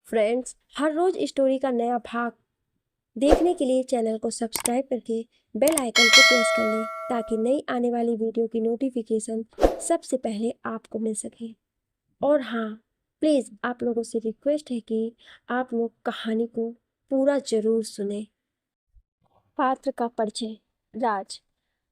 Friends, हर रोज story का नया भाग देखने के लिए चैनल को सब्सक्राइब करके बेल आइकन को प्रेस कर लें ताकि नई आने वाली वीडियो की नोटिफिकेशन सबसे पहले आपको मिल सके। और हाँ, प्लीज़ आप लोगों से रिक्वेस्ट है कि आप लोग कहानी को पूरा ज़रूर सुने। पात्र का परिचय। राज।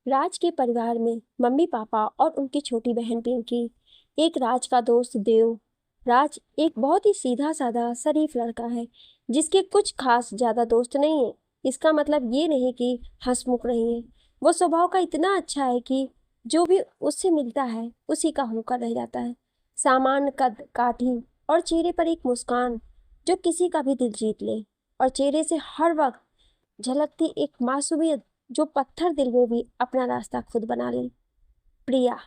राज के परिवार में मम्मी पापा और उनकी छोटी बहन पिंकी, एक राज का दोस्त देव। राज एक बहुत ही सीधा साधा शरीफ लड़का है जिसके कुछ खास ज़्यादा दोस्त नहीं है। इसका मतलब ये नहीं कि हंसमुख नहीं है। वो स्वभाव का इतना अच्छा है कि जो भी उससे मिलता है उसी का होकर रह जाता है। सामान्य कद काठी और चेहरे पर एक मुस्कान जो किसी का भी दिल जीत ले, और चेहरे से हर वक्त झलकती एक मासूमियत जो पत्थर दिल में भी अपना रास्ता खुद बना ले। प्रिया।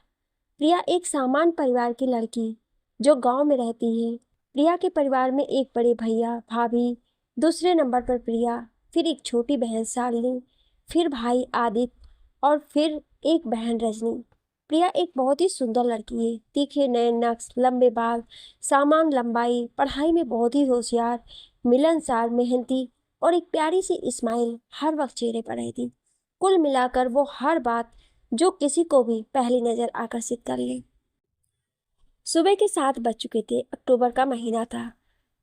प्रिया एक सामान्य परिवार की लड़की जो गांव में रहती है। प्रिया के परिवार में एक बड़े भैया भाभी, दूसरे नंबर पर प्रिया, फिर एक छोटी बहन शालिनी, फिर भाई आदित्य और फिर एक बहन रजनी। प्रिया एक बहुत ही सुंदर लड़की है। तीखे नैन नक्श, लंबे बाल, सामान्य लंबाई, पढ़ाई में बहुत ही होशियार, मिलनसार, मेहनती और एक प्यारी सी स्माइल हर वक्त चेहरे पर रहती। कुल मिलाकर वो हर बात जो किसी को भी पहली नजर आकर्षित कर ले। सुबह के 7 बज चुके थे। अक्टूबर का महीना था,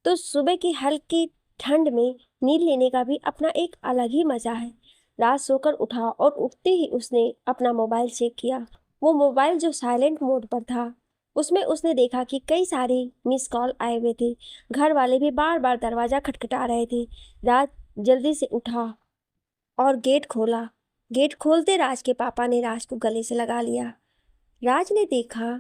तो सुबह की हल्की ठंड में नींद लेने का भी अपना एक अलग ही मजा है। रात सोकर उठा और उठते ही उसने अपना मोबाइल चेक किया। वो मोबाइल जो साइलेंट मोड पर था, उसमें उसने देखा कि कई सारे मिस कॉल आए हुए थे। घर वाले भी बार बार दरवाजा खटखटा रहे थे। रात जल्दी से उठा और गेट खोला। गेट खोलते राज के पापा ने राज को गले से लगा लिया। राज ने देखा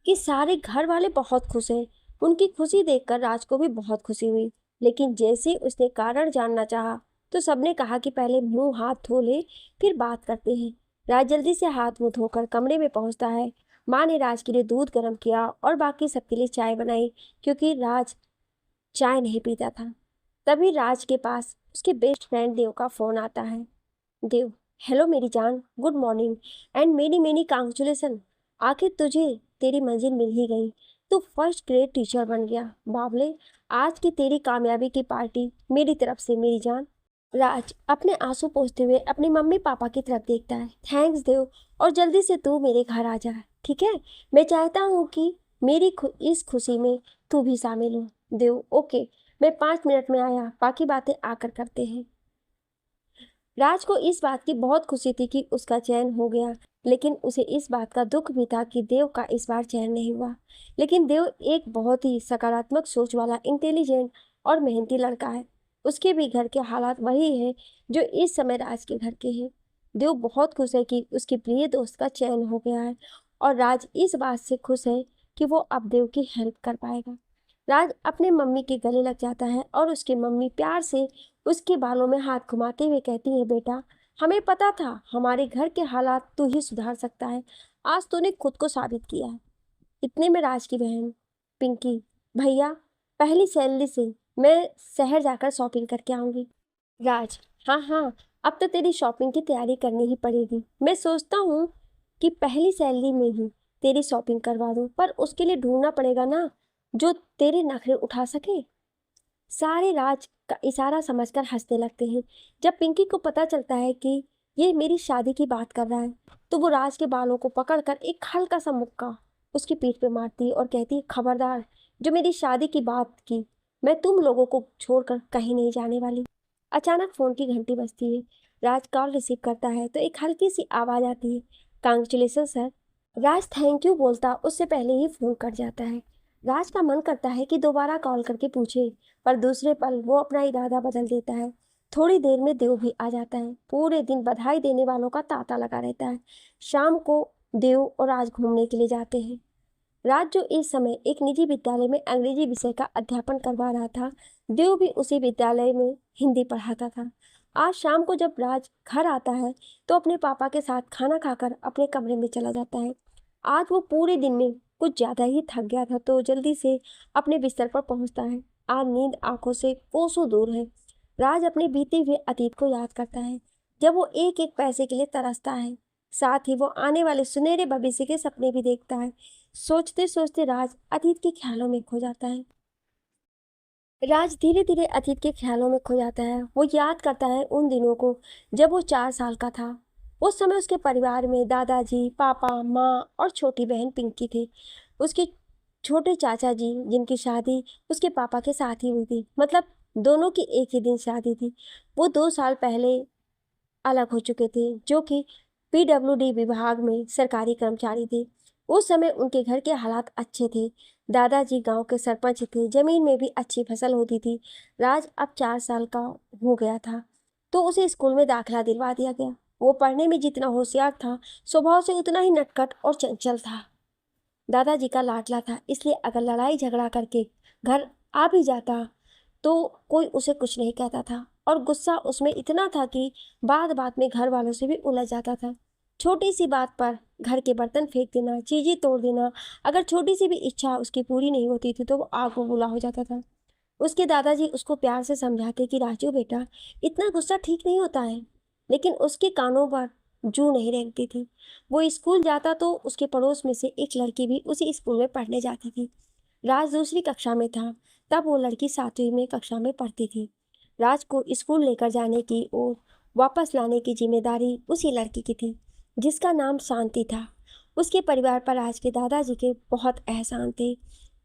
कि सारे घर वाले बहुत खुश हैं। उनकी खुशी देखकर राज को भी बहुत खुशी हुई, लेकिन जैसे उसने कारण जानना चाहा तो सबने कहा कि पहले मुंह हाथ धो ले, फिर बात करते हैं। राज जल्दी से हाथ मुंह धोकर कमरे में पहुंचता है। माँ ने राज के लिए दूध गर्म किया और बाकी सबके लिए चाय बनाई, क्योंकि राज चाय नहीं पीता था। तभी राज के पास उसके बेस्ट फ्रेंड देव का फोन आता है। देव। हेलो मेरी जान, good morning and many many congratulation. आखिर तुझे तेरी मंजिल मिल ही गई। तू फर्स्ट ग्रेड टीचर बन गया बाबले। आज की तेरी कामयाबी की पार्टी मेरी तरफ से मेरी जान। राज अपने आंसू पोंछते हुए अपनी मम्मी पापा की तरफ देखता है। थैंक्स देव, और जल्दी से तू मेरे घर आ जा, ठीक है? मैं चाहता हूँ कि मेरी इस खुशी में तू भी शामिल हो। देव। ओके, मैं 5 मिनट में आया, बाकी बातें आकर करते हैं। राज को इस बात की बहुत खुशी थी कि उसका चयन हो गया, लेकिन उसे इस बात का दुख भी था कि देव का इस बार चयन नहीं हुआ। लेकिन देव एक बहुत ही सकारात्मक सोच वाला, इंटेलिजेंट और मेहनती लड़का है। उसके भी घर के हालात वही हैं जो इस समय राज के घर के हैं। देव बहुत खुश है कि उसके प्रिय दोस्त का चयन हो गया है, और राज इस बात से खुश है कि वो अब देव की हेल्प कर पाएगा। राज अपने मम्मी के गले लग जाता है और उसकी मम्मी प्यार से उसके बालों में हाथ घुमाते हुए कहती है, बेटा, हमें पता था हमारे घर के हालात तू ही सुधार सकता है। आज तूने खुद को साबित किया है। इतने में राज की बहन पिंकी, भैया, पहली सैलरी से मैं शहर जाकर शॉपिंग करके आऊंगी। राज। हाँ हाँ, अब तो तेरी शॉपिंग की तैयारी करनी ही पड़ेगी। मैं सोचता हूँ कि पहली सैलरी में ही तेरी शॉपिंग करवा दूँ, पर उसके लिए ढूंढना पड़ेगा ना जो तेरे नखरे उठा सके। सारे राज का इशारा समझकर हंसने लगते हैं। जब पिंकी को पता चलता है कि ये मेरी शादी की बात कर रहा है, तो वो राज के बालों को पकड़कर एक हल्का सा मुक्का उसकी पीठ पे मारती है और कहती है, खबरदार, जो मेरी शादी की बात की, मैं तुम लोगों को छोड़कर कहीं नहीं जाने वाली। अचानक फोन की घंटी बजती है। राज कॉल रिसीव करता है तो एक हल्की सी आवाज आती है, congratulation sir. Raj thank you बोलता उससे पहले ही फोन कट जाता है। राज का मन करता है कि दोबारा कॉल करके पूछे, पर दूसरे पल वो अपना इरादा बदल देता है। थोड़ी देर में देव भी आ जाता है। पूरे दिन बधाई देने वालों का तांता लगा रहता है। शाम को देव और राज घूमने के लिए जाते हैं। राज जो इस समय एक निजी विद्यालय में अंग्रेजी विषय का अध्यापन करवा रहा था, देव भी उसी विद्यालय में हिंदी पढ़ाता था। आज शाम को जब राज घर आता है तो अपने पापा के साथ खाना खाकर अपने कमरे में चला जाता है। आज वो पूरे दिन में कुछ ज्यादा ही थक गया था, तो जल्दी से अपने बिस्तर पर पहुंचता है। आज नींद आंखों से कोसों दूर है। राज अपने बीते हुए अतीत को याद करता है, जब वो एक एक पैसे के लिए तरसता है। साथ ही वो आने वाले सुनहरे भविष्य के सपने भी देखता है। सोचते सोचते राज अतीत के ख्यालों में खो जाता है। राज धीरे धीरे अतीत के ख्यालों में खो जाता है। वो याद करता है उन दिनों को जब वो 4 साल का था। उस समय उसके परिवार में दादाजी, पापा, माँ और छोटी बहन पिंकी थी। उसके छोटे चाचा जी, जिनकी शादी उसके पापा के साथ ही हुई थी, मतलब दोनों की एक ही दिन शादी थी, वो 2 साल पहले अलग हो चुके थे, जो कि पीडब्ल्यूडी विभाग में सरकारी कर्मचारी थे। उस समय उनके घर के हालात अच्छे थे। दादाजी गांव के सरपंच थे, जमीन में भी अच्छी फसल होती थी। राज अब 4 साल का हो गया था, तो उसे स्कूल में दाखिला दिलवा दिया गया। वो पढ़ने में जितना होशियार था, स्वभाव से उतना ही नटखट और चंचल था। दादाजी का लाडला था, इसलिए अगर लड़ाई झगड़ा करके घर आ भी जाता तो कोई उसे कुछ नहीं कहता था, और गुस्सा उसमें इतना था कि बात बात में घर वालों से भी उलझ जाता था। छोटी सी बात पर घर के बर्तन फेंक देना, चीजें तोड़ देना, अगर छोटी सी भी इच्छा उसकी पूरी नहीं होती थी तो वो आग बबूला हो जाता था। उसके दादाजी उसको प्यार से समझाते कि राजू बेटा, इतना गुस्सा ठीक नहीं होता है, लेकिन उसके कानों पर जू नहीं रेंगती थी। वो स्कूल जाता तो उसके पड़ोस में से एक लड़की भी उसी स्कूल में पढ़ने जाती थी। राज दूसरी कक्षा में था, तब वो लड़की 7वीं में कक्षा में पढ़ती थी। राज को स्कूल लेकर जाने की और वापस लाने की जिम्मेदारी उसी लड़की की थी, जिसका नाम शांति था। उसके परिवार पर राज के दादाजी के बहुत एहसान थे।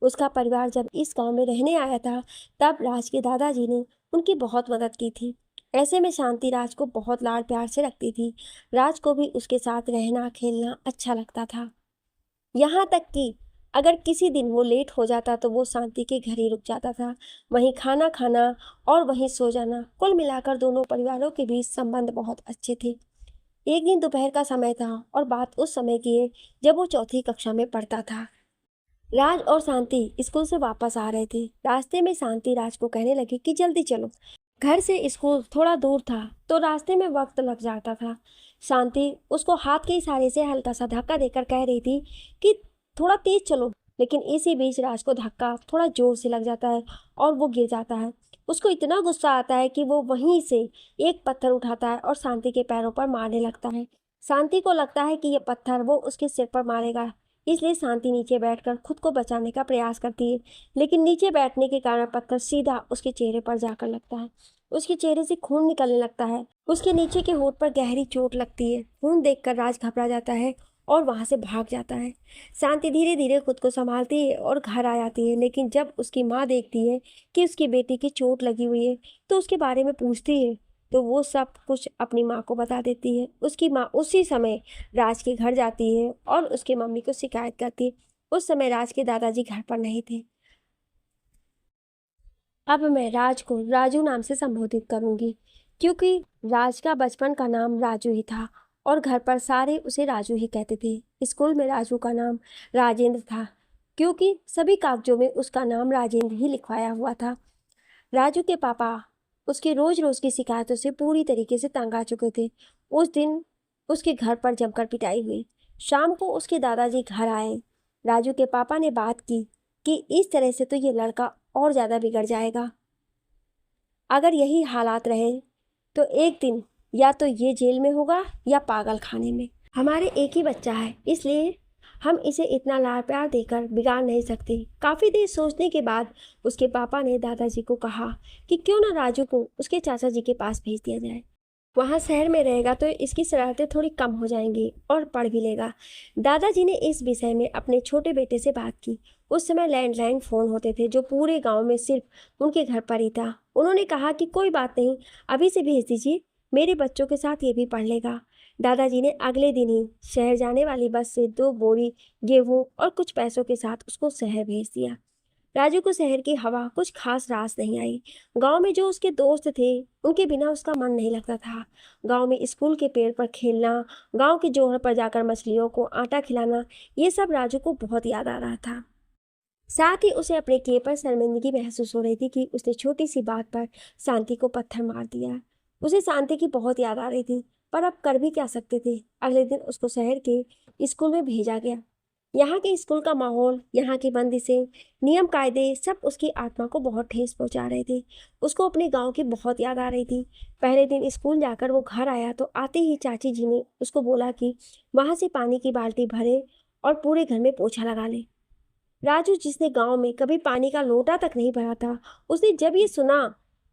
उसका परिवार जब इस गांव में रहने आया था, तब राज के दादाजी ने उनकी बहुत मदद की थी। ऐसे में शांति राज को बहुत लाड प्यार से रखती थी। राज को भी उसके साथ रहना खेलना अच्छा लगता था। यहाँ तक कि अगर किसी दिन वो लेट हो जाता तो वो शांति के घर ही रुक जाता था, वहीं खाना खाना और वहीं सो जाना। कुल मिलाकर दोनों परिवारों के बीच संबंध बहुत अच्छे थे। एक दिन दोपहर का समय था और बात उस समय की है जब वो चौथी कक्षा में पढ़ता था। राज और शांति स्कूल से वापस आ रहे थे। रास्ते में शांति राज को कहने लगी कि जल्दी चलो, घर से स्कूल थोड़ा दूर था तो रास्ते में वक्त लग जाता था। शांति उसको हाथ के इशारे से हल्का सा धक्का देकर कह रही थी कि थोड़ा तेज चलो, लेकिन इसी बीच राज को धक्का थोड़ा जोर से लग जाता है और वो गिर जाता है। उसको इतना गुस्सा आता है कि वो वहीं से एक पत्थर उठाता है और शांति के पैरों पर मारने लगता है। शांति को लगता है कि ये पत्थर वो उसके सिर पर मारेगा, इसलिए शांति नीचे बैठकर खुद को बचाने का प्रयास करती है, लेकिन नीचे बैठने के कारण पत्थर सीधा उसके चेहरे पर जाकर लगता है। उसके चेहरे से खून निकलने लगता है। उसके नीचे के होठ पर गहरी चोट लगती है। खून देखकर राज घबरा जाता है और वहां से भाग जाता है। शांति धीरे धीरे खुद को संभालती है और घर आ जाती है, लेकिन जब उसकी माँ देखती है कि उसकी बेटी की चोट लगी हुई है तो उसके बारे में पूछती है, तो वो सब कुछ अपनी माँ को बता देती है। उसकी माँ उसी समय राज के घर जाती है और उसकी मम्मी को शिकायत करती है। उस समय राज के दादाजी घर पर नहीं थे। अब मैं राज को राजू नाम से संबोधित करूंगी, क्योंकि राज का बचपन का नाम राजू ही था और घर पर सारे उसे राजू ही कहते थे। स्कूल में राजू का नाम राजेंद्र था, क्योंकि सभी कागजों में उसका नाम राजेंद्र ही लिखवाया हुआ था। राजू के पापा उसके रोज रोज की शिकायतों से पूरी तरीके से तंग आ चुके थे। उस दिन उसके घर पर जमकर पिटाई हुई। शाम को उसके दादाजी घर आए। राजू के पापा ने बात की कि इस तरह से तो ये लड़का और ज़्यादा बिगड़ जाएगा। अगर यही हालात रहे तो एक दिन या तो ये जेल में होगा या पागल खाने में। हमारे एक ही बच्चा है, इसलिए हम इसे इतना लाड़ प्यार देकर बिगाड़ नहीं सकते। काफ़ी देर सोचने के बाद उसके पापा ने दादाजी को कहा कि क्यों ना राजू को उसके चाचा जी के पास भेज दिया जाए। वहाँ शहर में रहेगा तो इसकी शरारतें थोड़ी कम हो जाएंगी और पढ़ भी लेगा। दादाजी ने इस विषय में अपने छोटे बेटे से बात की। उस समय लैंडलाइन फ़ोन होते थे जो पूरे गांव में सिर्फ उनके घर पर ही था। उन्होंने कहा कि कोई बात नहीं, अभी से भेज दीजिए, मेरे बच्चों के साथ ये भी पढ़ लेगा। दादाजी ने अगले दिन ही शहर जाने वाली बस से 2 बोरी गेहूँ और कुछ पैसों के साथ उसको शहर भेज दिया। राजू को शहर की हवा कुछ खास रास नहीं आई। गांव में जो उसके दोस्त थे, उनके बिना उसका मन नहीं लगता था। गांव में स्कूल के पेड़ पर खेलना, गांव के जोहर पर जाकर मछलियों को आटा खिलाना, ये सब राजू को बहुत याद आ रहा था। साथ ही उसे अपने किए पर शर्मिंदगी महसूस हो रही थी कि उसने छोटी सी बात पर शांति को पत्थर मार दिया। उसे शांति की बहुत याद आ रही थी, पर अब कर भी क्या सकते थे। अगले दिन उसको शहर के स्कूल में भेजा गया। यहाँ के स्कूल का माहौल, यहाँ की बंदिशें, नियम कायदे सब उसकी आत्मा को बहुत ठेस पहुँचा रहे थे। उसको अपने गांव की बहुत याद आ रही थी। पहले दिन स्कूल जाकर वो घर आया तो आते ही चाची जी ने उसको बोला कि वहाँ से पानी की बाल्टी भरे और पूरे घर में पोछा लगा ले। राजू, जिसने गांव में कभी पानी का लोटा तक नहीं भरा था, उसने जब ये सुना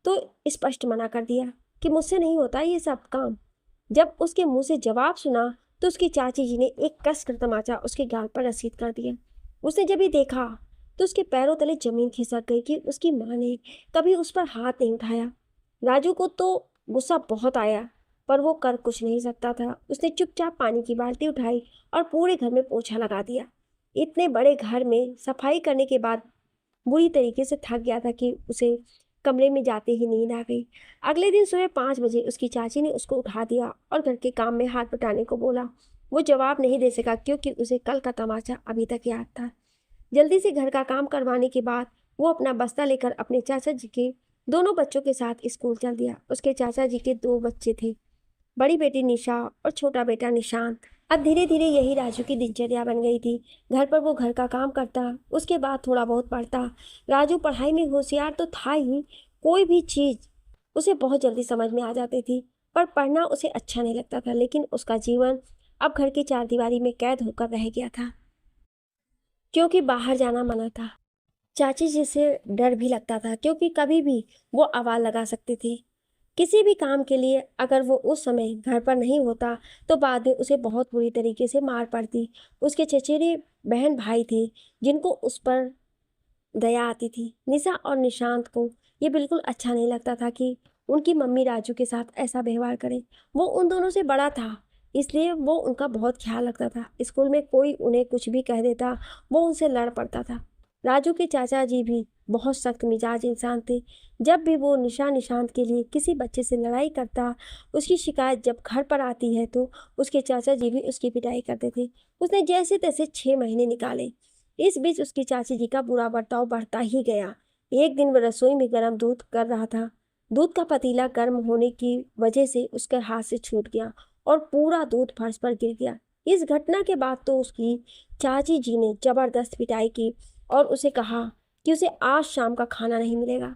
तो स्पष्ट मना कर दिया कि मुझसे नहीं होता ये सब काम। जब उसके मुंह से जवाब सुना तो उसकी चाची जी ने एक कस कर तमाचा उसके गाल पर रसीद कर दिया। उसने जब ये देखा तो उसके पैरों तले जमीन खिसक गई कि उसकी माँ ने कभी उस पर हाथ नहीं उठाया। राजू को तो गुस्सा बहुत आया, पर वो कर कुछ नहीं सकता था। उसने चुपचाप पानी की बाल्टी उठाई और पूरे घर में पोछा लगा दिया। इतने बड़े घर में सफाई करने के बाद बुरी तरीके से थक गया था कि उसे कमरे में जाते ही नींद आ गई। अगले दिन सुबह 5 बजे उसकी चाची ने उसको उठा दिया और घर के काम में हाथ बटाने को बोला। वो जवाब नहीं दे सका क्योंकि उसे कल का तमाचा अभी तक याद था। जल्दी से घर का काम करवाने के बाद वो अपना बस्ता लेकर अपने चाचा जी के दोनों बच्चों के साथ स्कूल चल दिया। उसके चाचा जी के 2 बच्चे थे, बड़ी बेटी निशा और छोटा बेटा निशांत। अब धीरे धीरे यही राजू की दिनचर्या बन गई थी। घर पर वो घर का काम करता, उसके बाद थोड़ा बहुत पढ़ता। राजू पढ़ाई में होशियार तो था ही, कोई भी चीज उसे बहुत जल्दी समझ में आ जाती थी। पर पढ़ना उसे अच्छा नहीं लगता था, लेकिन उसका जीवन अब घर की चारदीवारी में कैद होकर रह गया था, क्योंकि बाहर जाना मना था। चाची जी से डर भी लगता था क्योंकि कभी भी वो आवाज लगा सकती थी किसी भी काम के लिए। अगर वो उस समय घर पर नहीं होता तो बाद में उसे बहुत बुरी तरीके से मार पड़ती। उसके चचेरे बहन भाई थे जिनको उस पर दया आती थी। निशा और निशांत को ये बिल्कुल अच्छा नहीं लगता था कि उनकी मम्मी राजू के साथ ऐसा व्यवहार करे। वो उन दोनों से बड़ा था, इसलिए वो उनका बहुत ख्याल रखता था। स्कूल में कोई उन्हें कुछ भी कह देता, वो उनसे लड़ पड़ता था। राजू के चाचा जी भी बहुत सख्त मिजाज इंसान थे। जब भी वो निशांत के लिए किसी बच्चे से लड़ाई करता, उसकी शिकायत जब घर पर आती है तो उसके चाचा जी भी उसकी पिटाई करते थे। उसने जैसे तैसे 6 महीने निकाले। इस बीच उसकी चाची जी का बुरा बर्ताव बढ़ता ही गया। एक दिन वह रसोई में गर्म दूध कर रहा था। दूध का पतीला गर्म होने की वजह से उसके हाथ से छूट गया और पूरा दूध फर्श पर गिर गया। इस घटना के बाद तो उसकी चाची जी ने जबरदस्त पिटाई की और उसे कहा कि उसे आज शाम का खाना नहीं मिलेगा।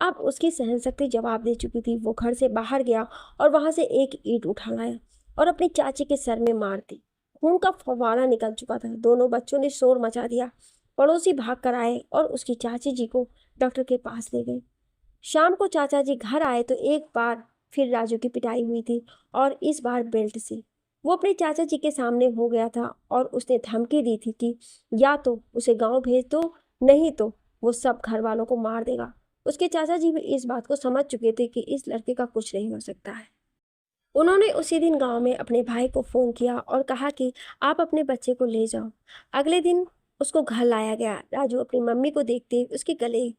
अब उसकी सहनशक्ति जवाब दे चुकी थी। वो घर से बाहर गया और वहां से एक ईंट उठा लाया और अपनी चाची के सर में मार दी। खून का फव्वारा निकल चुका था। दोनों बच्चों ने शोर मचा दिया। पड़ोसी भाग कर आए और उसकी चाची जी को डॉक्टर के पास ले गए। शाम को चाचा जी घर आए तो एक बार फिर राजू की पिटाई हुई थी, और इस बार बेल्ट से। वो अपने चाचा जी के सामने हो गया था और उसने धमकी दी थी कि या तो उसे गांव भेज दो, नहीं तो वो सब घर वालों को मार देगा। उसके चाचा जी भी इस बात को समझ चुके थे कि इस लड़के का कुछ नहीं हो सकता है। उन्होंने उसी दिन गांव में अपने भाई को फोन किया और कहा कि आप अपने बच्चे को ले जाओ। अगले दिन उसको घर लाया गया। राजू अपनी मम्मी को देखते उसके गले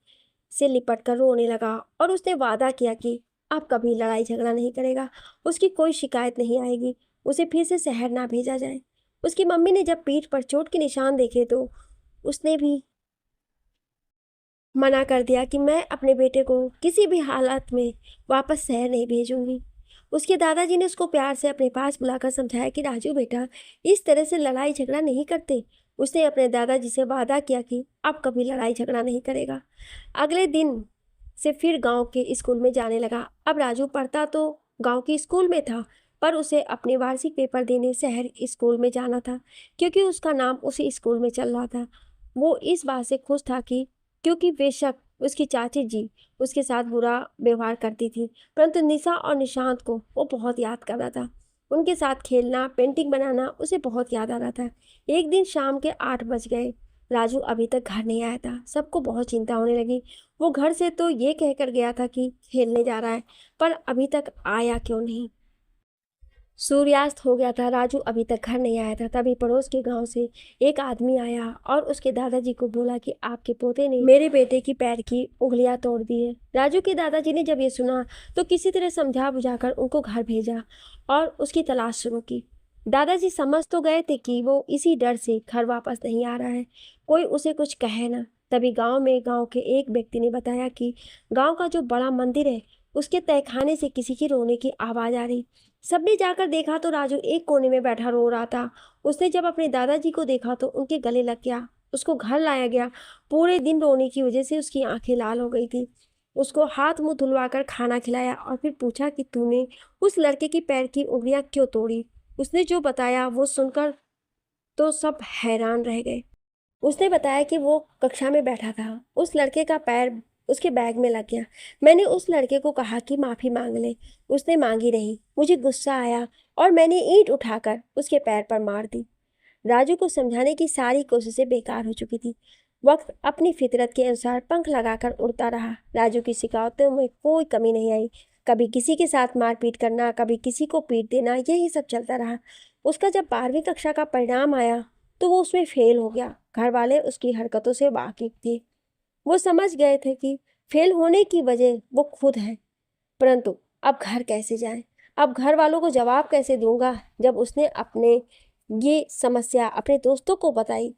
से लिपट कर रोने लगा और उसने वादा किया कि अब कभी लड़ाई झगड़ा नहीं करेगा, उसकी कोई शिकायत नहीं आएगी, उसे फिर से शहर ना भेजा जाए। उसकी मम्मी ने जब पीठ पर चोट के निशान देखे तो उसने भी मना कर दिया कि मैं अपने बेटे को किसी भी हालत में वापस शहर नहीं भेजूंगी। उसके दादाजी ने उसको प्यार से अपने पास बुलाकर समझाया कि राजू बेटा, इस तरह से लड़ाई झगड़ा नहीं करते। उसने अपने दादाजी से वादा किया कि अब कभी लड़ाई झगड़ा नहीं करेगा। अगले दिन से फिर गांव के स्कूल में जाने लगा। अब राजू पढ़ता तो गांव के स्कूल में था, पर उसे अपने वार्षिक पेपर देने शहर स्कूल में जाना था क्योंकि उसका नाम उसी स्कूल में चल रहा था। वो इस बात से खुश था कि क्योंकि बेशक उसकी चाची जी उसके साथ बुरा व्यवहार करती थी, परंतु निशा और निशांत को वो बहुत याद कर रहा था। उनके साथ खेलना, पेंटिंग बनाना उसे बहुत याद आ रहा था। एक दिन शाम के 8 बज गए। राजू अभी तक घर नहीं आया था। सबको बहुत चिंता होने लगी। वो घर से तो ये कहकर गया था कि खेलने जा रहा है, पर अभी तक आया क्यों नहीं। सूर्यास्त हो गया था। राजू अभी तक घर नहीं आया था। तभी पड़ोस के गांव से एक आदमी आया और उसके दादाजी को बोला कि आपके पोते ने मेरे बेटे की पैर की उंगलियां तोड़ दी है। राजू के दादाजी ने जब ये सुना तो किसी तरह समझा बुझाकर उनको घर भेजा और उसकी तलाश शुरू की। दादाजी समझ तो गए थे कि वो इसी डर से घर वापस नहीं आ रहा है, कोई उसे कुछ कहे ना। तभी गांव के एक व्यक्ति ने बताया कि गांव का जो बड़ा मंदिर है उसके तहखाने से किसी की रोने की आवाज आ रही। सबने जाकर देखा तो राजू एक कोने में बैठा रो रहा था। उसने जब अपने दादाजी को देखा तो उनके गले लग गया। उसको घर लाया गया। पूरे दिन रोने की वजह से उसकी आंखें लाल हो गई थी। उसको हाथ मुंह धुलवाकर खाना खिलाया और फिर पूछा कि तूने उस लड़के की पैर की उंगलियां क्यों तोड़ी। उसने जो बताया वो सुनकर तो सब हैरान रह गए। उसने बताया कि वो कक्षा में बैठा था, उस लड़के का पैर उसके बैग में लग गया। मैंने उस लड़के को कहा कि माफ़ी मांग ले, उसने मांगी नहीं। मुझे गुस्सा आया और मैंने ईंट उठाकर उसके पैर पर मार दी। राजू को समझाने की सारी कोशिशें बेकार हो चुकी थी। वक्त अपनी फितरत के अनुसार पंख लगाकर उड़ता रहा। राजू की शिकायतों में कोई कमी नहीं आई। कभी किसी के साथ मारपीट करना, कभी किसी को पीट देना, यही सब चलता रहा। उसका जब 12वीं कक्षा का परिणाम आया तो वो उसमें फेल हो गया। घर वाले उसकी हरकतों से वाकिफ थे। वो समझ गए थे कि फेल होने की वजह वो खुद है। परंतु अब घर कैसे जाए, अब घर वालों को जवाब कैसे दूंगा। जब उसने अपने ये समस्या अपने दोस्तों को बताई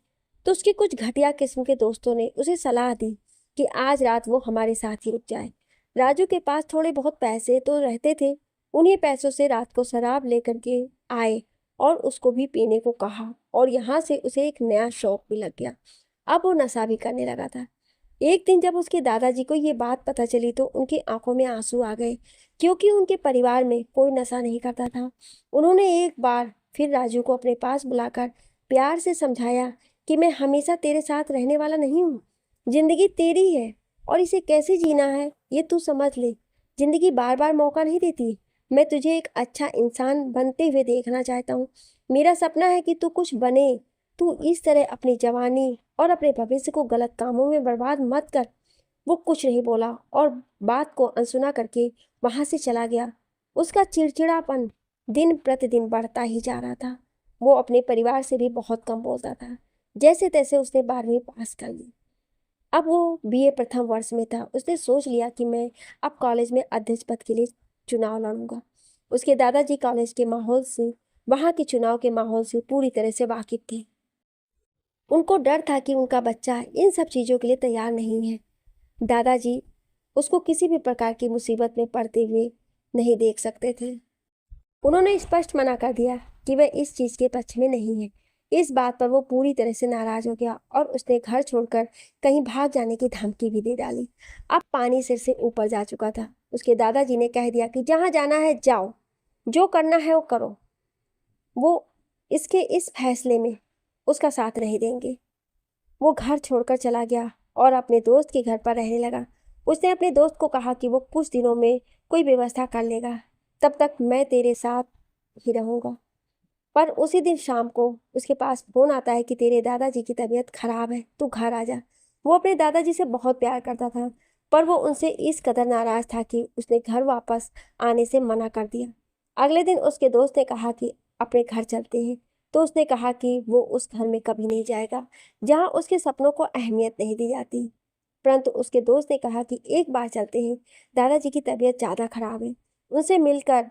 तो उसके कुछ घटिया किस्म के दोस्तों ने उसे सलाह दी कि आज रात वो हमारे साथ ही रुक जाए। राजू के पास थोड़े बहुत पैसे तो रहते थे। उन्हीं पैसों से रात को शराब लेकर के आए और उसको भी पीने को कहा, और यहाँ से उसे एक नया शौक भी लग गया। अब वो नशा भी करने लगा था। एक दिन जब उसके दादाजी को ये बात पता चली तो उनकी आंखों में आंसू आ गए, क्योंकि उनके परिवार में कोई नशा नहीं करता था। उन्होंने एक बार फिर राजू को अपने पास बुलाकर प्यार से समझाया कि मैं हमेशा तेरे साथ रहने वाला नहीं हूँ। जिंदगी तेरी है और इसे कैसे जीना है ये तू समझ ले। जिंदगी बार बार मौका नहीं देती। मैं तुझे एक अच्छा इंसान बनते हुए देखना चाहता हूँ। मेरा सपना है कि तू कुछ बने। तू इस तरह अपनी जवानी और अपने भविष्य को गलत कामों में बर्बाद मत कर। वो कुछ नहीं बोला और बात को अनसुना करके वहां से चला गया। उसका चिड़चिड़ापन दिन प्रतिदिन बढ़ता ही जा रहा था। वो अपने परिवार से भी बहुत कम बोलता था। जैसे तैसे उसने 12वीं पास कर ली। अब वो बीए प्रथम वर्ष में था। उसने सोच लिया कि मैं अब कॉलेज में अध्यक्ष पद के लिए चुनाव लड़ूंगा। उसके दादाजी कॉलेज के माहौल से, वहाँ के चुनाव के माहौल से पूरी तरह से वाकिफ थे। उनको डर था कि उनका बच्चा इन सब चीज़ों के लिए तैयार नहीं है। दादाजी उसको किसी भी प्रकार की मुसीबत में पड़ते हुए नहीं देख सकते थे। उन्होंने स्पष्ट मना कर दिया कि वह इस चीज़ के पक्ष में नहीं है। इस बात पर वो पूरी तरह से नाराज हो गया और उसने घर छोड़कर कहीं भाग जाने की धमकी भी दे डाली। अब पानी सिर से ऊपर जा चुका था। उसके दादाजी ने कह दिया कि जहाँ जाना है जाओ, जो करना है वो करो। वो इसके इस फैसले में उसका साथ नहीं देंगे। वो घर छोड़कर चला गया और अपने दोस्त के घर पर रहने लगा। उसने अपने दोस्त को कहा कि वो कुछ दिनों में कोई व्यवस्था कर लेगा, तब तक मैं तेरे साथ ही रहूँगा। पर उसी दिन शाम को उसके पास फोन आता है कि तेरे दादाजी की तबीयत खराब है, तू घर आ जा। वो अपने दादाजी से बहुत प्यार करता था, पर वो उनसे इस कदर नाराज था कि उसने घर वापस आने से मना कर दिया। अगले दिन उसके दोस्त ने कहा कि अपने घर चलते हैं, तो उसने कहा कि वो उस घर में कभी नहीं जाएगा जहाँ उसके सपनों को अहमियत नहीं दी जाती। परंतु उसके दोस्त ने कहा कि एक बार चलते हैं, दादाजी की तबीयत ज़्यादा खराब है, उनसे मिलकर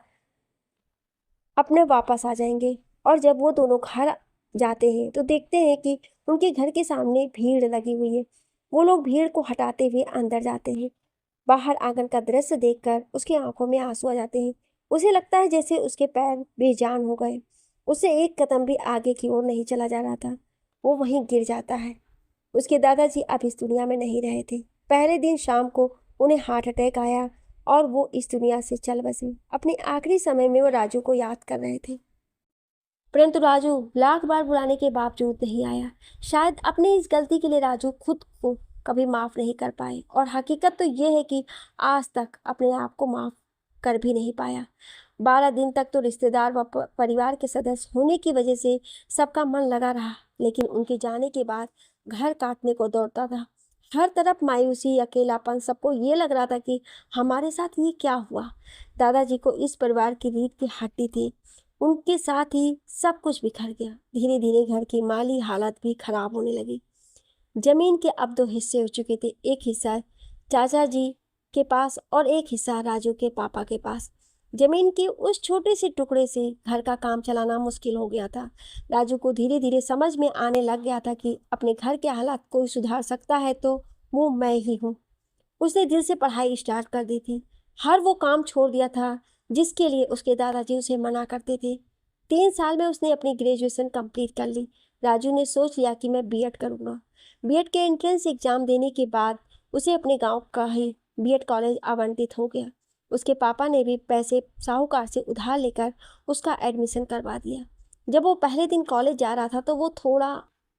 अपने वापस आ जाएंगे। और जब वो दोनों घर जाते हैं तो देखते हैं कि उनके घर के सामने भीड़ लगी हुई है। वो लोग भीड़ को हटाते हुए अंदर जाते हैं। बाहर आंगन का दृश्य देखकर उसकी आंखों में आंसू आ जाते हैं। उसे लगता है जैसे उसके पैर बेजान हो गए। उसे एक कदम भी आगे की ओर नहीं चला जा रहा था। वो वहीं गिर जाता है। उसके दादाजी अब इस दुनिया में नहीं रहे थे। पहले दिन शाम को उन्हें हार्ट अटैक आया और वो इस दुनिया से चल बसे। अपने आखिरी समय में वो राजू को याद कर रहे थे, परंतु राजू लाख बार बुलाने के बावजूद नहीं आया। शायद अपनी इस गलती के लिए राजू खुद को कभी माफ नहीं कर पाए, और हकीकत तो ये है कि आज तक अपने आप को माफ कर भी नहीं पाया। 12 दिन तक तो रिश्तेदार व परिवार के सदस्य होने की वजह से सबका मन लगा रहा, लेकिन उनके जाने के बाद घर काटने को दौड़ता था। हर तरफ मायूसी, अकेलापन। सबको ये लग रहा था कि हमारे साथ ये क्या हुआ। दादाजी को इस परिवार की रीढ़ की हड्डी थी। उनके साथ ही सब कुछ बिखर गया। धीरे धीरे घर की माली हालत भी खराब होने लगी। जमीन के अब 2 हिस्से हो चुके थे। एक हिस्सा चाचा जी के पास और एक हिस्सा राजू के पापा के पास। जमीन के उस छोटे से टुकड़े से घर का काम चलाना मुश्किल हो गया था। राजू को धीरे धीरे समझ में आने लग गया था कि अपने घर के हालात कोई सुधार सकता है तो वो मैं ही हूँ। उसने दिल से पढ़ाई स्टार्ट कर दी थी। हर वो काम छोड़ दिया था जिसके लिए उसके दादाजी उसे मना करते थे। 3 साल में उसने अपनी ग्रेजुएशन कंप्लीट कर ली। राजू ने सोच लिया कि मैं बीएड करूँगा। बीएड के एंट्रेंस एग्ज़ाम देने के बाद उसे अपने गांव का ही बीएड कॉलेज आवंटित हो गया। उसके पापा ने भी पैसे साहूकार से उधार लेकर उसका एडमिशन करवा दिया। जब वो पहले दिन कॉलेज जा रहा था तो वो थोड़ा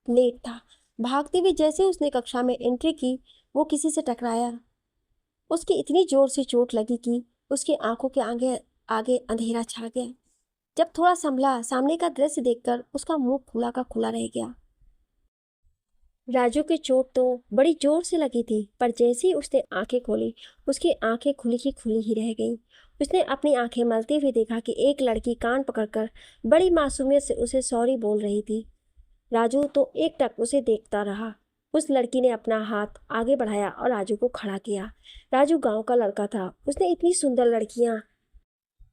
लेट था। भागते हुए जैसे उसने कक्षा में एंट्री की, वो किसी से टकराया। उसकी इतनी जोर से चोट लगी कि उसकी आंखों के आगे आगे अंधेरा छा गया। जब थोड़ा संभला, सामने का दृश्य देखकर उसका मुंह खुला का खुला रह गया। राजू की चोट तो बड़ी जोर से लगी थी, पर जैसे ही उसने आंखें खोली, उसकी आंखें खुली की खुली ही रह गईं। उसने अपनी आंखें मलते हुए देखा कि एक लड़की कान पकड़कर बड़ी मासूमियत से उसे सॉरी बोल रही थी। राजू तो एकटक उसे देखता रहा। उस लड़की ने अपना हाथ आगे बढ़ाया और राजू को खड़ा किया। राजू गांव का लड़का था। उसने इतनी सुंदर लड़कियां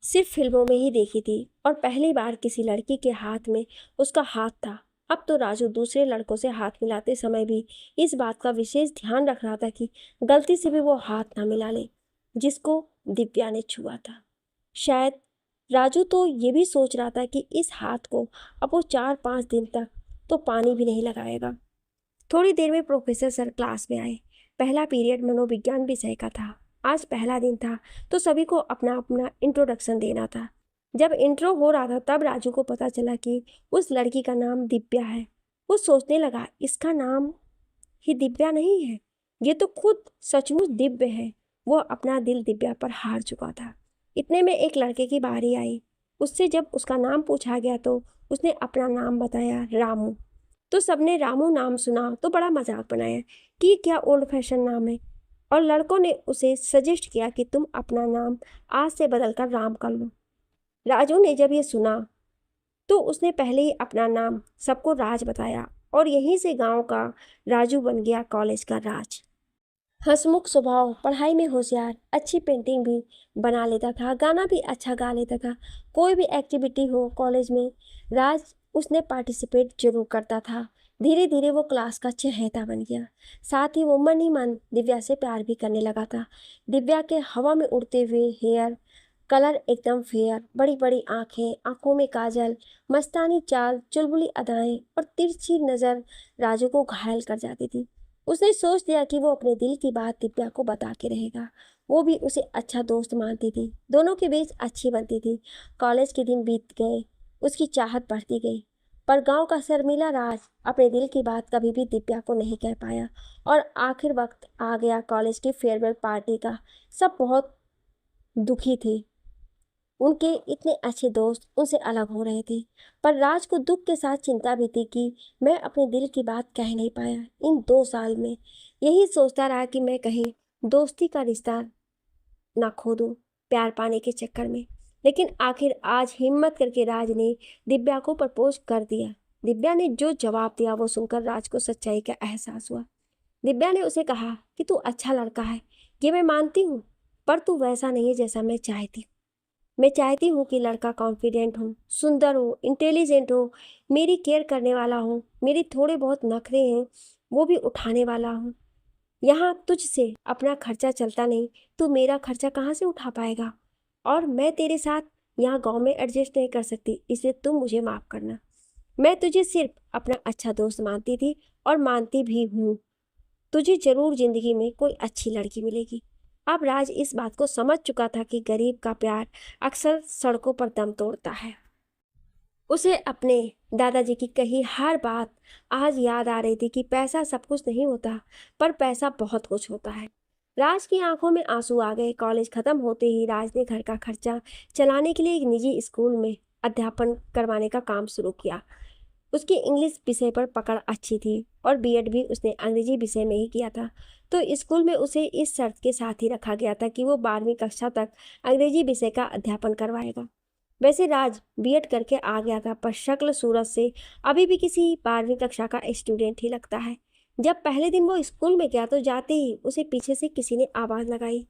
सिर्फ फिल्मों में ही देखी थी और पहली बार किसी लड़की के हाथ में उसका हाथ था। अब तो राजू दूसरे लड़कों से हाथ मिलाते समय भी इस बात का विशेष ध्यान रख रहा था कि गलती से भी वो हाथ ना मिला ले जिसको दिव्या ने छुआ था। शायद राजू तो ये भी सोच रहा था कि इस हाथ को अब वो 4-5 दिन तक तो पानी भी नहीं लगाएगा। थोड़ी देर में प्रोफेसर सर क्लास में आए। पहला पीरियड मनोविज्ञान विषय का था। आज पहला दिन था तो सभी को अपना अपना इंट्रोडक्शन देना था। जब इंट्रो हो रहा था तब राजू को पता चला कि उस लड़की का नाम दिव्या है। वो सोचने लगा, इसका नाम ही दिव्या नहीं है, ये तो खुद सचमुच दिव्य है। वो अपना दिल दिव्या पर हार चुका था। इतने में एक लड़के की बारी आई। उससे जब उसका नाम पूछा गया तो उसने अपना नाम बताया, रामू। तो सबने रामू नाम सुना तो बड़ा मजाक बनाया कि क्या ओल्ड फैशन नाम है, और लड़कों ने उसे सजेस्ट किया कि तुम अपना नाम आज से बदलकर राम कर लो। राजू ने जब ये सुना तो उसने पहले ही अपना नाम सबको राज बताया और यहीं से गांव का राजू बन गया कॉलेज का राज। हंसमुख स्वभाव, पढ़ाई में होशियार, अच्छी पेंटिंग भी बना लेता था, गाना भी अच्छा गा लेता था। कोई भी एक्टिविटी हो कॉलेज में राज उसने पार्टिसिपेट जरूर करता था। धीरे धीरे वो क्लास का चहेता बन गया। साथ ही वो मन ही मन दिव्या से प्यार भी करने लगा था। दिव्या के हवा में उड़ते हुए हेयर कलर एकदम फेयर, बड़ी बड़ी आंखें, आंखों में काजल, मस्तानी चाल, चुलबुली अदाएं और तिरछी नजर राजू को घायल कर जाती थी। उसने सोच लिया कि वो अपने दिल की बात दिव्या को बता के रहेगा। वो भी उसे अच्छा दोस्त मानती थी। दोनों के बीच अच्छी बनती थी। कॉलेज के दिन बीत गए, उसकी चाहत बढ़ती गई, पर गांव का शर्मिला राज अपने दिल की बात कभी भी दिव्या को नहीं कह पाया। और आखिर वक्त आ गया कॉलेज की फेयरवेल पार्टी का। सब बहुत दुखी थे। उनके इतने अच्छे दोस्त उनसे अलग हो रहे थे, पर राज को दुख के साथ चिंता भी थी कि मैं अपने दिल की बात कह नहीं पाया इन 2 साल में। यही सोचता रहा कि मैं कहीं दोस्ती का रिश्ता ना खो दूं प्यार पाने के चक्कर में। लेकिन आखिर आज हिम्मत करके राज ने दिव्या को प्रपोज कर दिया। दिव्या ने जो जवाब दिया वो सुनकर राज को सच्चाई का एहसास हुआ। दिव्या ने उसे कहा कि तू अच्छा लड़का है, ये मैं मानती हूँ, पर तू वैसा नहीं है जैसा मैं चाहती। मैं चाहती हूँ कि लड़का कॉन्फिडेंट हो, सुंदर हो, इंटेलिजेंट हो, मेरी केयर करने वाला हो, मेरी थोड़े बहुत नखरे हैं वो भी उठाने वाला हो। यहाँ तुझसे अपना खर्चा चलता नहीं, तू मेरा खर्चा कहाँ से उठा पाएगा? और मैं तेरे साथ यहाँ गांव में एडजस्ट नहीं कर सकती, इसलिए तुम मुझे माफ़ करना। मैं तुझे सिर्फ अपना अच्छा दोस्त मानती थी और मानती भी हूँ। तुझे जरूर जिंदगी में कोई अच्छी लड़की मिलेगी। अब राज इस बात को समझ चुका था कि गरीब का प्यार अक्सर सड़कों पर दम तोड़ता है। उसे अपने दादाजी की कही हर बात आज याद आ रही थी कि पैसा सब कुछ नहीं होता, पर पैसा बहुत कुछ होता है। राज की आंखों में आंसू आ गए। कॉलेज खत्म होते ही राज ने घर का खर्चा चलाने के लिए एक निजी स्कूल में अध्यापन करवाने का काम शुरू किया। उसकी इंग्लिश विषय पर पकड़ अच्छी थी और बीएड भी उसने अंग्रेजी विषय में ही किया था। तो स्कूल में उसे इस शर्त के साथ ही रखा गया था कि वो 12वीं कक्षा तक अंग्रेजी विषय का अध्यापन करवाएगा। वैसे राज बीएड करके आ गया था, पर शक्ल सूरत से अभी भी किसी 12वीं कक्षा का स्टूडेंट ही लगता है। जब पहले दिन वो स्कूल में गया तो जाते ही उसे पीछे से किसी ने आवाज़ लगाई।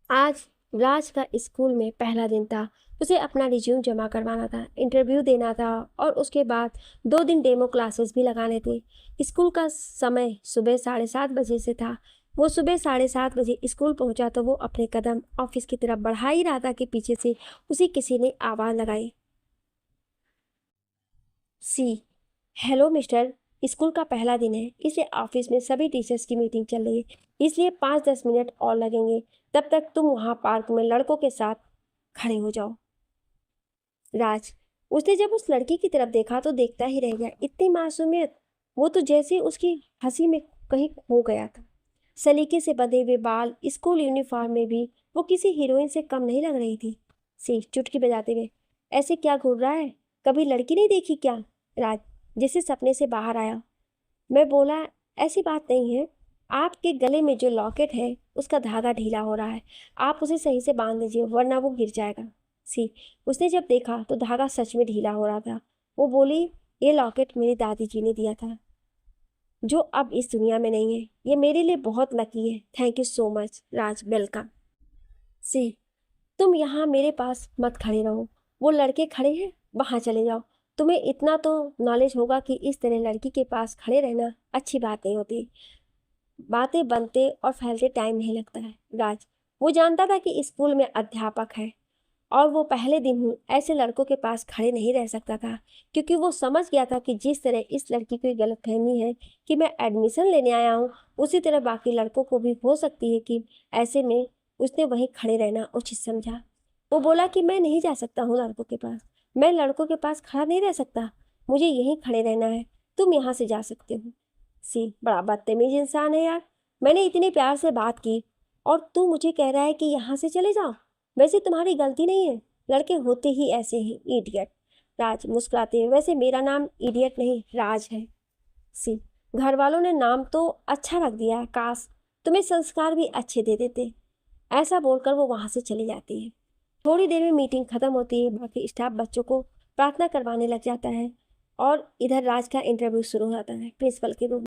आज राज का स्कूल में पहला दिन था। उसे अपना रिज्यूम जमा करवाना था, इंटरव्यू देना था और उसके बाद 2 दिन डेमो क्लासेस भी लगाने थे। स्कूल का समय सुबह 7:30 बजे से था। वो सुबह 7:30 बजे स्कूल पहुंचा तो वो अपने कदम ऑफिस की तरफ बढ़ा ही रहा था कि पीछे से उसे किसी ने आवाज़ लगाई। सी, हेलो मिस्टर, स्कूल का पहला दिन है, इसलिए ऑफिस में सभी टीचर्स की मीटिंग चल रही है, इसलिए 5-10 मिनट और लगेंगे। तब तक तुम वहाँ पार्क में लड़कों के साथ खड़े हो जाओ। राज, उसने जब उस लड़की की तरफ देखा तो देखता ही रह गया। इतनी मासूमियत वो तो जैसे उसकी हंसी में कहीं खो गया था। सलीके से बंधे हुए बाल, स्कूल यूनिफॉर्म में भी वो किसी हीरोइन से कम नहीं लग रही थी। सी चुटकी बजाते हुए, ऐसे क्या घूर रहा है, कभी लड़की नहीं देखी क्या? राज जैसे सपने से बाहर आया। मैं बोला, ऐसी बात नहीं है, आपके गले में जो लॉकेट है उसका धागा ढीला हो रहा है, आप उसे सही से बांध लीजिए वरना वो गिर जाएगा। सी उसने जब देखा तो धागा सच में ढीला हो रहा था। वो बोली, ये लॉकेट मेरी दादी जी ने दिया था, जो अब इस दुनिया में नहीं है। ये मेरे लिए बहुत लकी है। Thank you so much Raj, welcome. See तुम यहाँ मेरे पास मत खड़े रहो, वो लड़के खड़े हैं, वहाँ चले जाओ। तुम्हें इतना तो नॉलेज होगा कि इस तरह लड़की के पास खड़े रहना अच्छी बात नहीं होती। बातें बनते और फैलते टाइम नहीं लगता है। राज वो जानता था कि स्कूल में अध्यापक है और वो पहले दिन ही ऐसे लड़कों के पास खड़े नहीं रह सकता था, क्योंकि वो समझ गया था कि जिस तरह इस लड़की को गलतफहमी है कि मैं एडमिशन लेने आया हूँ, उसी तरह बाकी लड़कों को भी हो सकती है कि ऐसे में उसने वहीं खड़े रहना उचित समझा। वो बोला कि मैं नहीं जा सकता हूँ लड़कों के पास, मैं लड़कों के पास खड़ा नहीं रह सकता, मुझे यहीं खड़े रहना है, तुम यहाँ से जा सकते हो। सी बड़ा बदतमीज इंसान है यार, मैंने इतने प्यार से बात की और तू मुझे कह रहा है कि यहाँ से चले जाओ। वैसे तुम्हारी गलती नहीं है, लड़के होते ही ऐसे हैं, इडियट। राज मुस्कुराते हुए, वैसे मेरा नाम इडियट नहीं राज है। सी घर वालों ने नाम तो अच्छा रख दिया, काश तुम्हें संस्कार भी अच्छे दे देते। ऐसा बोलकर वो वहाँ से चली जाती है। थोड़ी देर में मीटिंग खत्म होती है, बाकी स्टाफ बच्चों को प्रार्थना करवाने लग जाता है और इधर राज का इंटरव्यू शुरू हो जाता है प्रिंसिपल के रूम।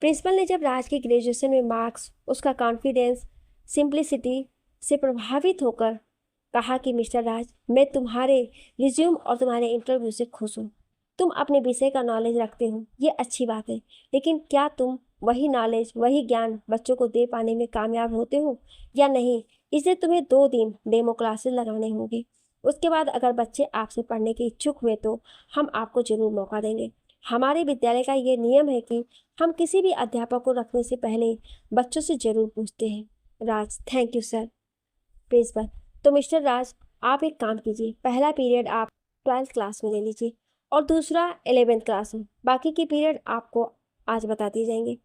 प्रिंसिपल ने जब राज के ग्रेजुएशन में मार्क्स, उसका कॉन्फिडेंस, सिंप्लिसिटी से प्रभावित होकर कहा कि मिस्टर राज, मैं तुम्हारे रिज्यूम और तुम्हारे इंटरव्यू से खुश हूँ। तुम अपने विषय का नॉलेज रखते हो, ये अच्छी बात है, लेकिन क्या तुम वही नॉलेज, वही ज्ञान बच्चों को दे पाने में कामयाब होते हो या नहीं? इसलिए तुम्हें 2 दिन डेमो क्लासेस लगाने होंगे। उसके बाद अगर बच्चे आपसे पढ़ने के इच्छुक हुए तो हम आपको जरूर मौका देंगे। हमारे विद्यालय का ये नियम है कि हम किसी भी अध्यापक को रखने से पहले बच्चों से जरूर पूछते हैं। राज, थैंक यू सर। प्रिंसिपल, तो मिस्टर राज, आप एक काम कीजिए, पहला पीरियड आप 12th क्लास में ले लीजिए और दूसरा 11th क्लास में, बाकी के पीरियड आपको आज बता दिए जाएंगे।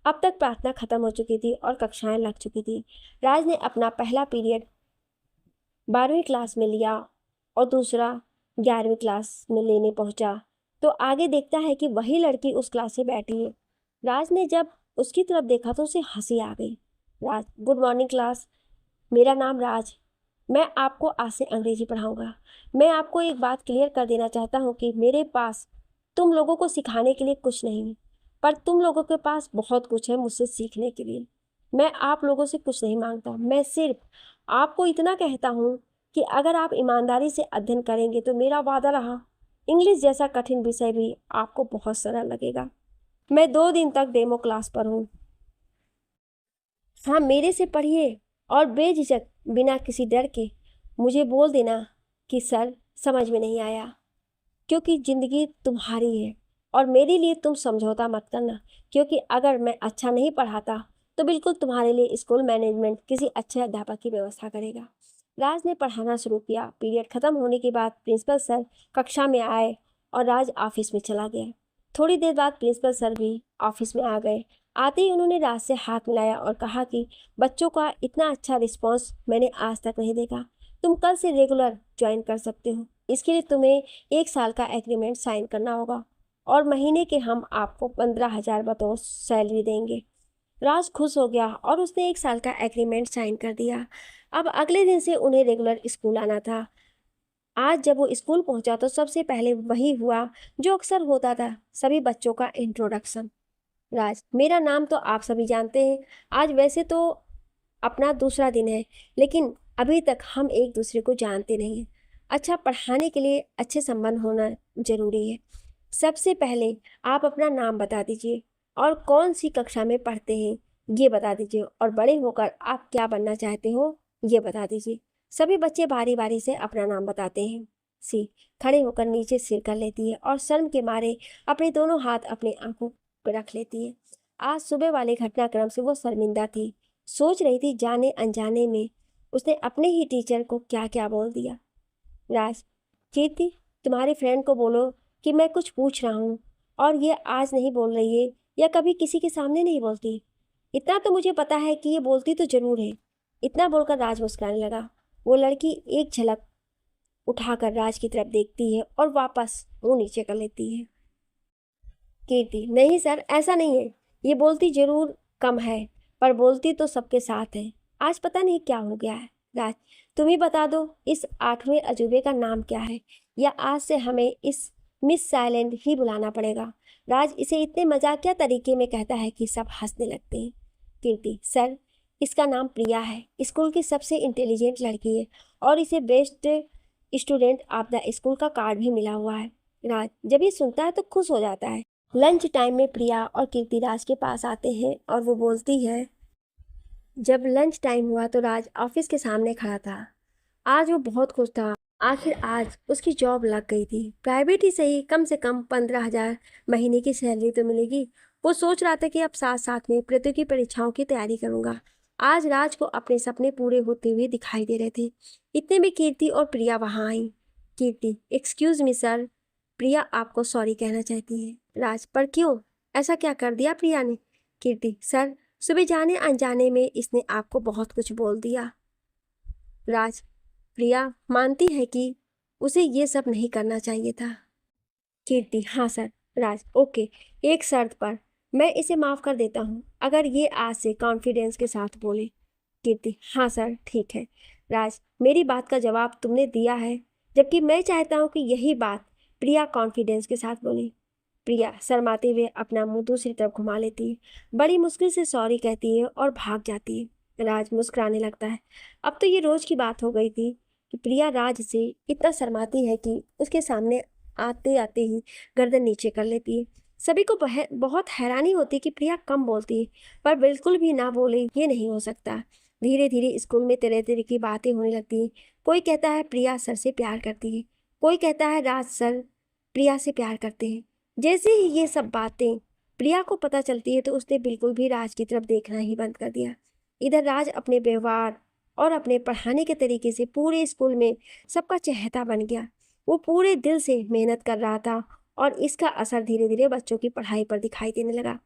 अब तक प्रार्थना खत्म हो चुकी थी और कक्षाएं लग चुकी थी। राज ने अपना पहला पीरियड 12वीं क्लास में लिया और दूसरा 11वीं क्लास में लेने पहुंचा तो आगे देखता है कि वही लड़की उस क्लास में बैठी है। राज ने जब उसकी तरफ देखा तो उसे हंसी आ गई। राज, गुड मॉर्निंग क्लास, मेरा नाम राज, मैं आपको आज से अंग्रेजी पढ़ाऊंगा। मैं आपको एक बात क्लियर कर देना चाहता हूँ कि मेरे पास तुम लोगों को सिखाने के लिए कुछ नहीं है, पर तुम लोगों के पास बहुत कुछ है मुझसे सीखने के लिए। मैं आप लोगों से कुछ नहीं मांगता, मैं सिर्फ आपको इतना कहता हूँ कि अगर आप ईमानदारी से अध्ययन करेंगे तो मेरा वादा रहा, इंग्लिश जैसा कठिन विषय भी आपको बहुत सरल लगेगा। मैं 2 दिन तक डेमो क्लास पर हूँ। हाँ, मेरे से पढ़िए और बेझिझक बिना किसी डर के मुझे बोल देना कि सर समझ में नहीं आया, क्योंकि ज़िंदगी तुम्हारी है और मेरे लिए तुम समझौता मत करना, क्योंकि अगर मैं अच्छा नहीं पढ़ाता तो बिल्कुल तुम्हारे लिए स्कूल मैनेजमेंट किसी अच्छे अध्यापक की व्यवस्था करेगा। राज ने पढ़ाना शुरू किया। पीरियड खत्म होने के बाद प्रिंसिपल सर कक्षा में आए और राज ऑफिस में चला गया। थोड़ी देर बाद प्रिंसिपल सर भी ऑफिस में आ गए। आते ही उन्होंने राज से हाथ मिलाया और कहा कि बच्चों का इतना अच्छा रिस्पॉन्स मैंने आज तक नहीं देखा, तुम कल से रेगुलर ज्वाइन कर सकते हो। इसके लिए तुम्हें 1 साल का एग्रीमेंट साइन करना होगा और महीने के हम आपको 15,000 बतौर सैलरी देंगे। राज खुश हो गया और उसने 1 साल का एग्रीमेंट साइन कर दिया। अब अगले दिन से उन्हें रेगुलर स्कूल आना था। आज जब वो स्कूल पहुंचा तो सबसे पहले वही हुआ जो अक्सर होता था, सभी बच्चों का इंट्रोडक्शन। राज, मेरा नाम तो आप सभी जानते हैं। आज वैसे तो अपना दूसरा दिन है, लेकिन अभी तक हम एक दूसरे को जानते नहीं हैं। अच्छा पढ़ाने के लिए अच्छे संबंध होना जरूरी है। सबसे पहले आप अपना नाम बता दीजिए और कौन सी कक्षा में पढ़ते हैं ये बता दीजिए, और बड़े होकर आप क्या बनना चाहते हो ये बता दीजिए। सभी बच्चे बारी बारी से अपना नाम बताते हैं। सी खड़े होकर नीचे सिर कर लेती है और शर्म के मारे अपने दोनों हाथ अपने आंखों पर रख लेती है। आज सुबह वाले घटनाक्रम से वो शर्मिंदा थी। सोच रही थी जाने अनजाने में उसने अपने ही टीचर को क्या क्या बोल दिया। राज, कीर्ति, तुम्हारे फ्रेंड को बोलो कि मैं कुछ पूछ रहा हूँ और ये आज नहीं बोल रही है या कभी किसी के सामने नहीं बोलती। इतना तो मुझे पता है कि ये बोलती तो जरूर है। इतना बोलकर राज मुस्कुराने लगा। वो लड़की एक झलक उठाकर राज की तरफ देखती है और वापस मुंह नीचे कर लेती है। कीर्ति, नहीं सर, ऐसा नहीं है। ये बोलती जरूर कम है, पर बोलती तो सबके साथ है। आज पता नहीं क्या हो गया है। राज, तुम ही बता दो, इस 8वें अजूबे का नाम क्या है, या आज से हमें इस मिस साइलेंट ही बुलाना पड़ेगा। राज इसे इतने मजाकिया तरीके में कहता है कि सब हंसने लगते हैं। कीर्ति, सर, इसका नाम प्रिया है। स्कूल की सबसे इंटेलिजेंट लड़की है और इसे best student of the school का कार्ड भी मिला हुआ है। राज जब ये सुनता है तो खुश हो जाता है। लंच टाइम में प्रिया और कीर्ति राज के पास आते हैं और वो बोलती है। जब लंच टाइम हुआ तो राज ऑफिस के सामने खड़ा था। आज वो बहुत खुश था। आखिर आज उसकी जॉब लग गई थी। प्राइवेट ही सही, कम से कम 15,000 महीने की सैलरी तो मिलेगी। वो सोच रहा था कि अब साथ साथ में प्रतियोगी परीक्षाओं की तैयारी करूंगा। आज राज को अपने सपने पूरे होते हुए दिखाई दे रहे थे। इतने में कीर्ति और प्रिया वहां आई। कीर्ति, एक्सक्यूज मी सर, प्रिया आपको सॉरी कहना चाहती है। राज, पर क्यों? ऐसा क्या कर दिया प्रिया ने? कीर्ति, सर, सुबह जाने अनजाने में इसने आपको बहुत कुछ बोल दिया। राज, प्रिया मानती है कि उसे ये सब नहीं करना चाहिए था। कीर्ति, हाँ सर। राज, ओके, एक शर्त पर। मैं इसे माफ कर देता हूँ अगर ये आज से कॉन्फिडेंस के साथ बोले। कीर्ति, हाँ सर, ठीक है। राज, मेरी बात का जवाब तुमने दिया है, जबकि मैं चाहता हूँ कि यही बात प्रिया कॉन्फिडेंस के साथ बोले। प्रिया शर्माते हुए अपना मुंह दूसरी तरफ घुमा लेती है, बड़ी मुश्किल से सॉरी कहती है और भाग जाती है। राज मुस्कुराने लगता है। अब तो ये रोज की बात हो गई थी कि प्रिया राज से इतना शर्माती है कि उसके सामने आते आते ही गर्दन नीचे कर लेती है। सभी को बहुत हैरानी होती है कि प्रिया कम बोलती है, पर बिल्कुल भी ना बोले ये नहीं हो सकता। धीरे धीरे स्कूल में तरह तरह की बातें होने लगती हैं। कोई कहता है प्रिया सर से प्यार करती है, कोई कहता है राज सर प्रिया से प्यार करते हैं। जैसे ही ये सब बातें प्रिया को पता चलती है तो उसने बिल्कुल भी राज की तरफ देखना ही बंद कर दिया। इधर राज अपने व्यवहार और अपने पढ़ाने के तरीके से पूरे स्कूल में सबका चहेता बन गया। वो पूरे दिल से मेहनत कर रहा था और इसका असर धीरे धीरे बच्चों की पढ़ाई पर दिखाई देने लगा।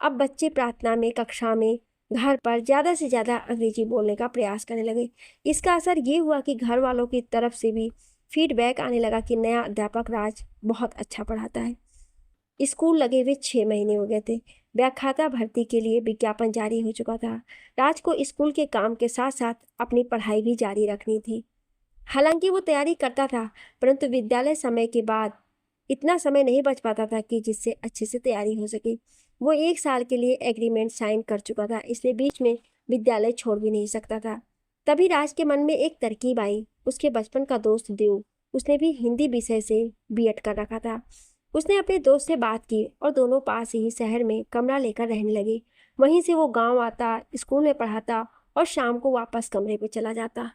अब बच्चे प्रार्थना में, कक्षा में, घर पर ज़्यादा से ज़्यादा अंग्रेजी बोलने का प्रयास करने लगे। इसका असर ये हुआ कि घर वालों की तरफ से भी फीडबैक आने लगा कि नया अध्यापक राज बहुत अच्छा पढ़ाता है। स्कूल लगे हुए 6 महीने हो गए थे। व्याख्याता भर्ती के लिए विज्ञापन जारी हो चुका था। राज को स्कूल के काम के साथ साथ अपनी पढ़ाई भी जारी रखनी थी। हालांकि वो तैयारी करता था, परंतु विद्यालय समय के बाद इतना समय नहीं बच पाता था कि जिससे अच्छे से तैयारी हो सके। वो 1 साल के लिए एग्रीमेंट साइन कर चुका था, इसलिए बीच में विद्यालय छोड़ भी नहीं सकता था। तभी राज के मन में एक तरकीब आई। उसके बचपन का दोस्त देव, उसने भी हिंदी विषय से बीएड कर रखा था। उसने अपने दोस्त से बात की और दोनों पास ही शहर में कमरा लेकर रहने लगे। वहीं से वो गांव आता, स्कूल में पढ़ाता और शाम को वापस कमरे पे चला जाता।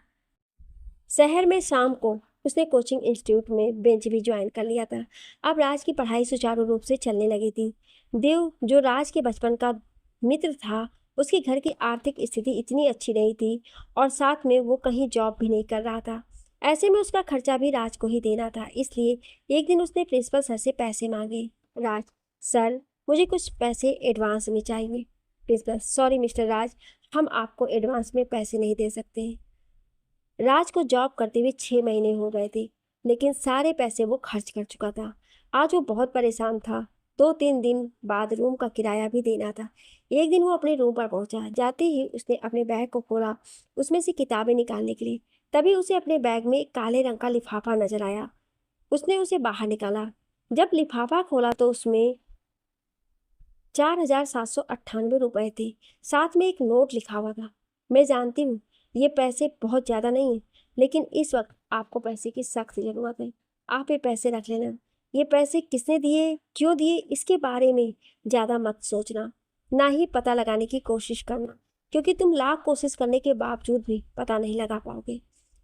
शहर में शाम को उसने कोचिंग इंस्टीट्यूट में बेंच भी ज्वाइन कर लिया था। अब राज की पढ़ाई सुचारू रूप से चलने लगी थी। देव, जो राज के बचपन का मित्र था, उसके घर की आर्थिक स्थिति इतनी अच्छी नहीं थी और साथ में वो कहीं जॉब भी नहीं कर रहा था। ऐसे में उसका खर्चा भी राज को ही देना था, इसलिए एक दिन उसने प्रिंसिपल सर से पैसे मांगे। राज, सर, मुझे कुछ पैसे एडवांस में चाहिए। प्रिंसिपल, सॉरी मिस्टर राज, हम आपको एडवांस में पैसे नहीं दे सकते। राज को जॉब करते हुए 6 महीने हो गए थे, लेकिन सारे पैसे वो खर्च कर चुका था। आज वो बहुत परेशान था। 2-3 दिन बाद रूम का किराया भी देना था। एक दिन वो अपने रूम पर पहुंचा। जाते ही उसने अपने बैग को खोला, उसमें से किताबें निकालने के लिए। तभी उसे अपने बैग में एक काले रंग का लिफाफा नजर आया। उसने उसे बाहर निकाला। जब लिफाफा खोला तो उसमें 4,798 रुपए थे। साथ में एक नोट लिखा हुआ था। मैं जानती हूँ ये पैसे बहुत ज़्यादा नहीं है, लेकिन इस वक्त आपको पैसे की सख्त ज़रूरत है। आप ये पैसे रख लेना। ये पैसे किसने दिए, क्यों दिए, इसके बारे में ज़्यादा मत सोचना, ना ही पता लगाने की कोशिश करना, क्योंकि तुम लाख कोशिश करने के बावजूद भी पता नहीं लगा पाओगे।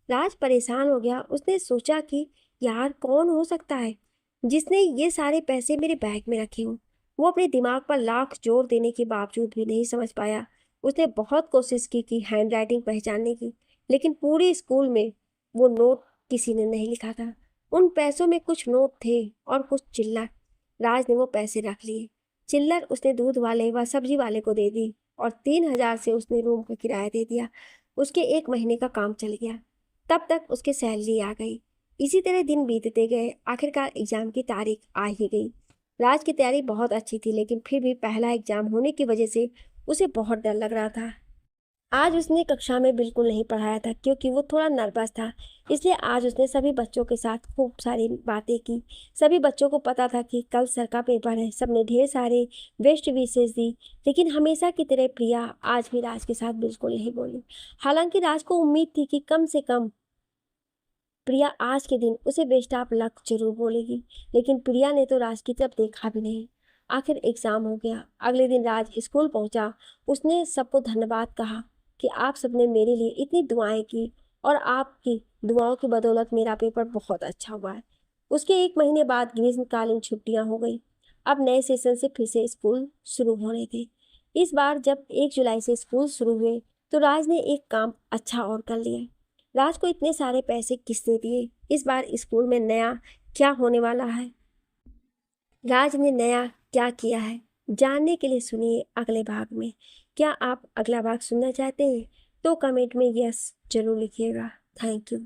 राज परेशान हो गया। उसने सोचा कि यार, कौन हो सकता है जिसने ये सारे पैसे मेरे बैग में रखे हों। वो अपने दिमाग पर लाख जोर देने के बावजूद भी नहीं समझ पाया। उसने बहुत कोशिश की कि हैंडराइटिंग पहचानने की, लेकिन पूरे स्कूल में वो नोट किसी ने नहीं लिखा था। उन पैसों में कुछ नोट थे और कुछ चिल्लर। राज ने वो पैसे रख लिए। चिल्लर उसने दूध वाले व सब्जी वाले को दे दी और 3,000 से उसने रूम का किराया दे दिया। उसके 1 महीने का काम चल गया। तब तक उसके सैलरी आ गई। इसी तरह दिन बीतते गए। आखिरकार एग्जाम की तारीख आ ही गई। राज की तैयारी बहुत अच्छी थी, लेकिन फिर भी पहला एग्जाम होने की वजह से उसे बहुत डर लग रहा था। आज उसने कक्षा में बिल्कुल नहीं पढ़ाया था, क्योंकि वो थोड़ा नर्वस था। इसलिए आज उसने सभी बच्चों के साथ खूब सारी बातें की। सभी बच्चों को पता था कि कल सर का पेपर है। सबने ढेर सारे बेस्ट विशेष दी, लेकिन हमेशा की तरह प्रिया आज भी राज के साथ बिल्कुल नहीं बोली। हालांकि राज को उम्मीद थी कि कम से कम प्रिया आज के दिन उसे बेस्ट ऑफ लक जरूर बोलेगी, लेकिन प्रिया ने तो राज की तरफ देखा भी नहीं। आखिर एग्जाम हो गया। अगले दिन राज स्कूल पहुंचा। उसने सबको धन्यवाद कहा कि आप सबने मेरे लिए इतनी दुआएं की और आपकी दुआओं की बदौलत मेरा पेपर बहुत अच्छा हुआ है। उसके 1 महीने बाद ग्रीष्मकालीन छुट्टियां हो गई। अब नए सेशन से फिर से स्कूल शुरू होने थे। इस बार जब 1 जुलाई से स्कूल शुरू हुए तो राज ने एक काम अच्छा और कर लिया। राज को इतने सारे पैसे किसने दिए? इस बार स्कूल में नया क्या होने वाला है? राज ने नया क्या किया है? जानने के लिए सुनिए अगले भाग में। क्या आप अगला भाग सुनना चाहते हैं? तो कमेंट में यस जरूर लिखिएगा। Thank you.